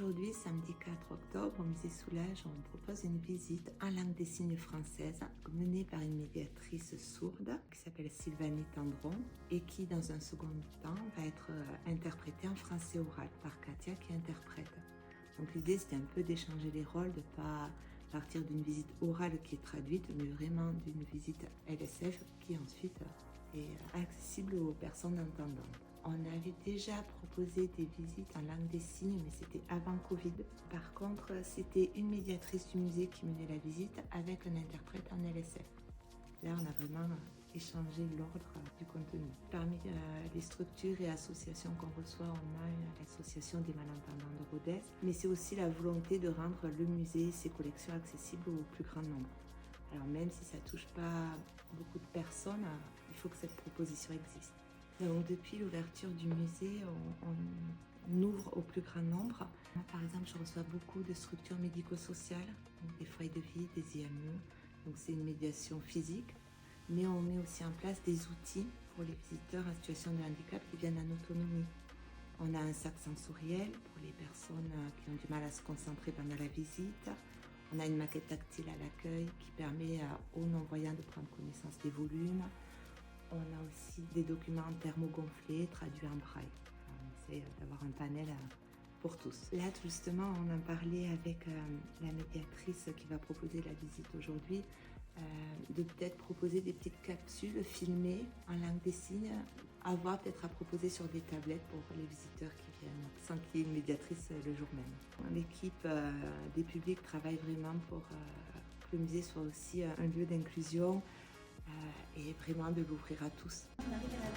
Aujourd'hui, samedi 4 octobre, au musée Soulages, on propose une visite en langue des signes française menée par une médiatrice sourde qui s'appelle Sylvanie Tendron et qui, dans un second temps, va être interprétée en français oral par Katia qui interprète. Donc l'idée, c'était un peu d'échanger les rôles, de ne pas partir d'une visite orale qui est traduite, mais vraiment d'une visite LSF qui ensuite est accessible aux personnes entendantes. On avait déjà proposé des visites en langue des signes, mais c'était avant Covid. Par contre, c'était une médiatrice du musée qui menait la visite avec un interprète en LSF. Là, on a vraiment échangé l'ordre du contenu. Parmi les structures et associations qu'on reçoit, on a l'association des malentendants de Rodez, mais c'est aussi la volonté de rendre le musée et ses collections accessibles au plus grand nombre. Alors même si ça ne touche pas beaucoup de personnes, il faut que cette proposition existe. Donc, depuis l'ouverture du musée, on ouvre au plus grand nombre. Moi, par exemple, je reçois beaucoup de structures médico-sociales, des foyers de vie, des IME. Donc c'est une médiation physique, mais on met aussi en place des outils pour les visiteurs en situation de handicap qui viennent en autonomie. On a un sac sensoriel pour les personnes qui ont du mal à se concentrer pendant la visite. On a une maquette tactile à l'accueil qui permet aux non-voyants de prendre connaissance des volumes. On a aussi des documents thermogonflés traduits en braille. On essaie d'avoir un panel pour tous. Là, justement, on en parlait avec la médiatrice qui va proposer la visite aujourd'hui, de peut-être proposer des petites capsules filmées en langue des signes, avoir peut-être à proposer sur des tablettes pour les visiteurs qui viennent, sans qu'il y ait une médiatrice le jour même. L'équipe des publics travaille vraiment pour que le musée soit aussi un lieu d'inclusion et vraiment de l'ouvrir à tous. On arrive à la